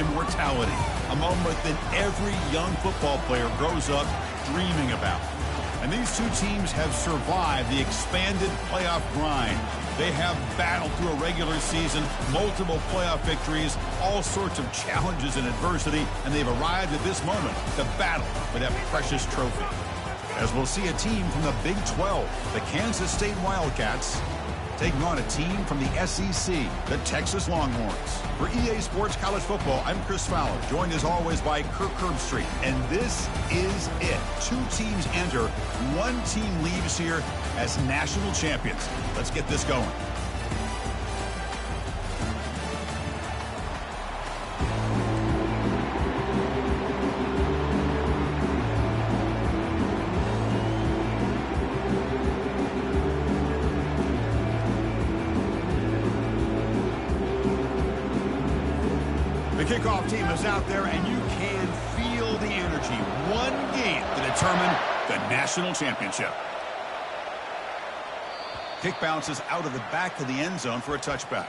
immortality, a moment that every young football player grows up dreaming about. And these two teams have survived the expanded playoff grind. They have battled through a regular season, multiple playoff victories, all sorts of challenges and adversity, and they've arrived at this moment to battle for that precious trophy. As we'll see a team from the Big 12, the Kansas State Wildcats, taking on a team from the SEC, the Texas Longhorns. For EA Sports College Football, I'm Chris Fowler, joined as always by Kirk Herbstreit. And this is it. Two teams enter, one team leaves here as national champions. Let's get this going. The kickoff team is out there, and you can feel the energy. One game to determine the national championship. Kick bounces out of the back of the end zone for a touchback.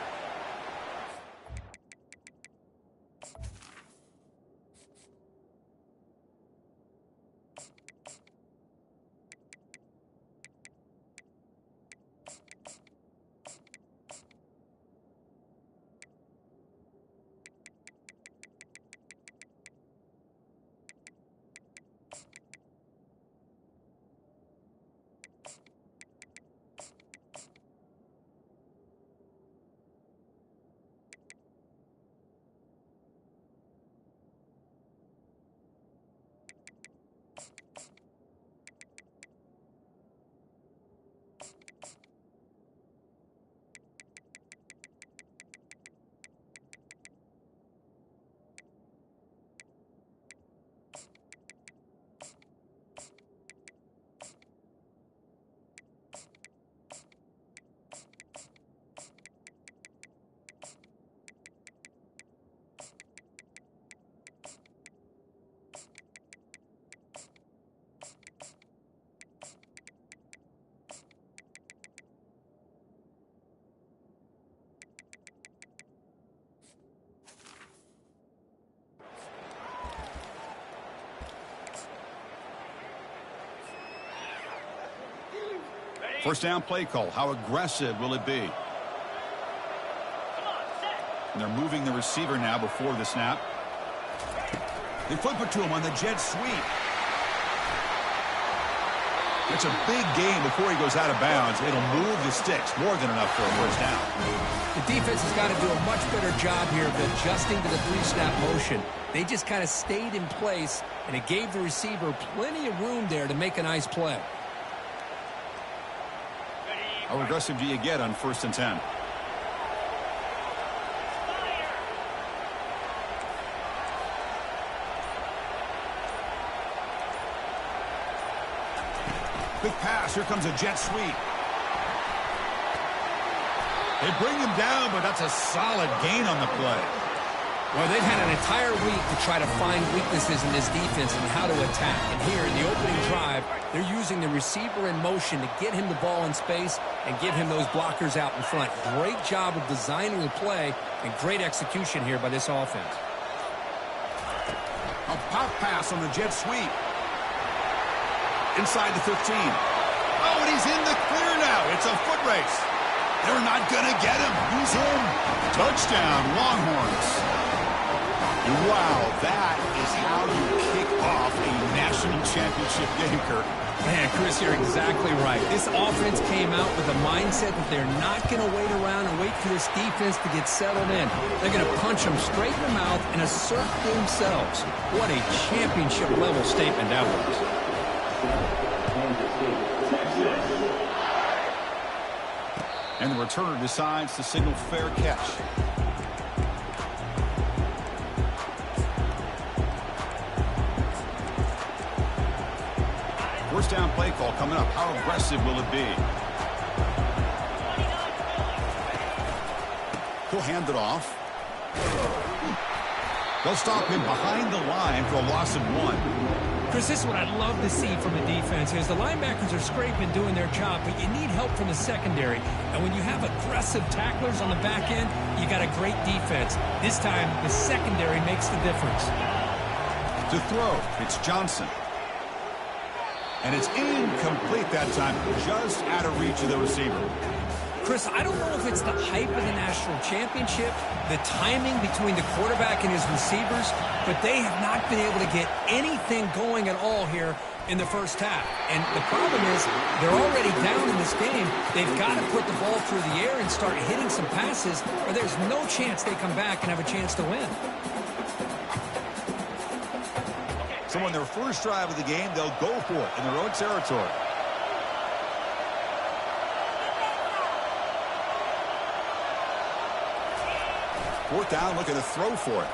First down play call. How aggressive will it be? And they're moving the receiver now before the snap. They flip it to him on the jet sweep. It's a big gain before he goes out of bounds. It'll move the sticks. More than enough for a first down. The defense has got to do a much better job here of adjusting to the three-snap motion. They just kind of stayed in place, and it gave the receiver plenty of room there to make a nice play. How aggressive do you get on 1st and 10? Quick pass. Here comes a jet sweep. They bring him down, but that's a solid gain on the play. Well, they've had an entire week to try to find weaknesses in this defense and how to attack. And here in the opening drive, they're using the receiver in motion to get him the ball in space and give him those blockers out in front. Great job of designing the play and great execution here by this offense. A pop pass on the jet sweep. Inside the 15. Oh, and he's in the clear now. It's a foot race. They're not going to get him. He's in. Touchdown, Longhorns. Wow, that is how you kick off a national championship game, Kirk. Man, Chris, you're exactly right. This offense came out with a mindset that they're not going to wait around and wait for this defense to get settled in. They're going to punch them straight in the mouth and assert themselves. What a championship-level statement that was. And the returner decides to signal fair catch. First down play call coming up. How aggressive will it be? He'll hand it off. They'll stop him behind the line for a loss of 1. Chris, this is what I'd love to see from a defense is the linebackers are scraping, doing their job, but you need help from the secondary. And when you have aggressive tacklers on the back end, you got a great defense. This time, the secondary makes the difference. To throw, it's Johnson. And it's incomplete that time, just out of reach of the receiver. Chris, I don't know if it's the hype of the national championship, the timing between the quarterback and his receivers, but they have not been able to get anything going at all here in the first half. And the problem is they're already down in this game. They've got to put the ball through the air and start hitting some passes, or there's no chance they come back and have a chance to win. So on their first drive of the game, they'll go for it in their own territory. Fourth down, looking to throw for it.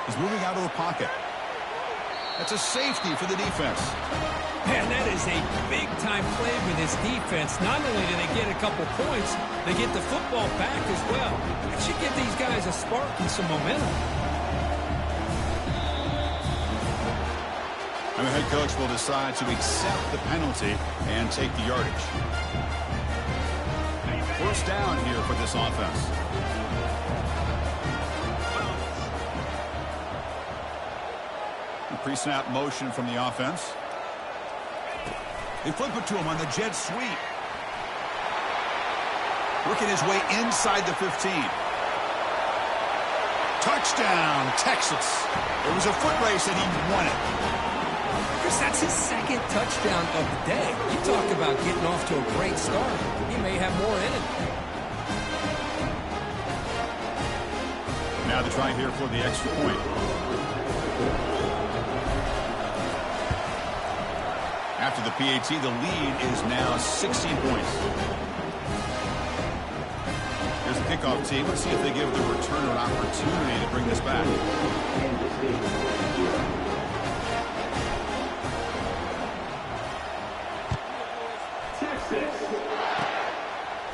He's moving out of the pocket. That's a safety for the defense. Man, that is a big-time play with this defense. Not only do they get a couple points, they get the football back as well. It should give these guys a spark and some momentum. And the head coach will decide to accept the penalty and take the yardage. First down here for this offense. Pre-snap motion from the offense. They flip it to him on the jet sweep. Working his way inside the 15. Touchdown, Texas. It was a foot race and he won it. Chris, that's his second touchdown of the day. You talk about getting off to a great start. He may have more in it. Now the try here for the extra point. After the PAT, the lead is now 16 points. Here's the kickoff team. Let's see if they give the returner an opportunity to bring this back.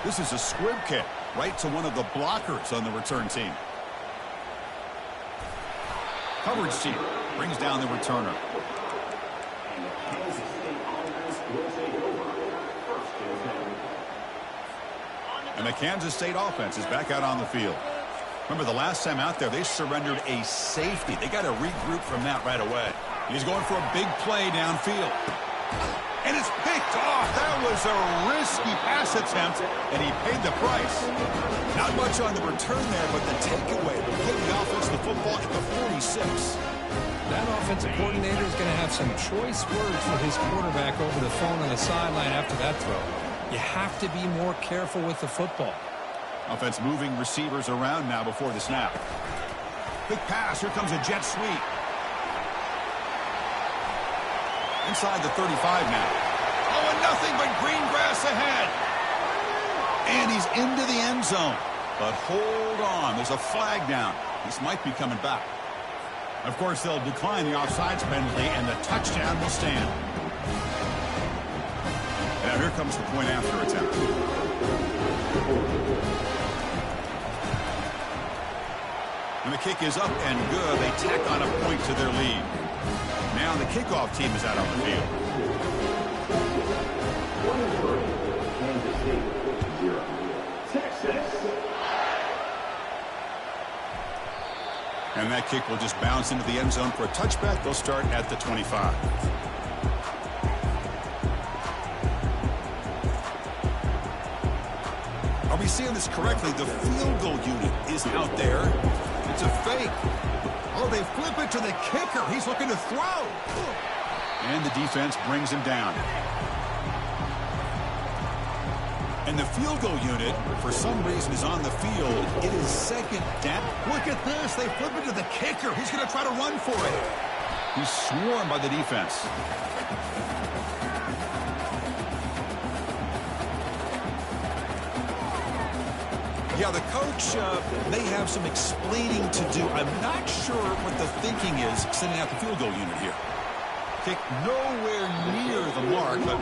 This is a squib kick right to one of the blockers on the return team. Coverage team brings down the returner. And the Kansas State offense is back out on the field. Remember, the last time out there, they surrendered a safety. They got to regroup from that right away. He's going for a big play downfield. And it's picked off. That was a risky pass attempt, and he paid the price. Not much on the return there, but the takeaway will give the offense the football at the 46. That offensive coordinator is going to have some choice words for his quarterback over the phone on the sideline after that throw. You have to be more careful with the football. Offense moving receivers around now before the snap. Big pass. Here comes a jet sweep. Inside the 35 now. Oh, and nothing but green grass ahead. And he's into the end zone. But hold on. There's a flag down. This might be coming back. Of course, they'll decline the offsides penalty, and the touchdown will stand. Now here comes the point after attempt. And the kick is up and good. They tack on a point to their lead. Now the kickoff team is out on the field. And that kick will just bounce into the end zone for a touchback. They'll start at the 25. Are we seeing this correctly? The field goal unit is out there. It's a fake. Oh, they flip it to the kicker. He's looking to throw. And the defense brings him down. And the field goal unit, for some reason, is on the field. It is second down. Look at this. They flip it to the kicker. He's going to try to run for it. He's swarmed by the defense. Yeah, the coach may have some explaining to do. I'm not sure what the thinking is sending out the field goal unit here. Kick nowhere near the mark, but...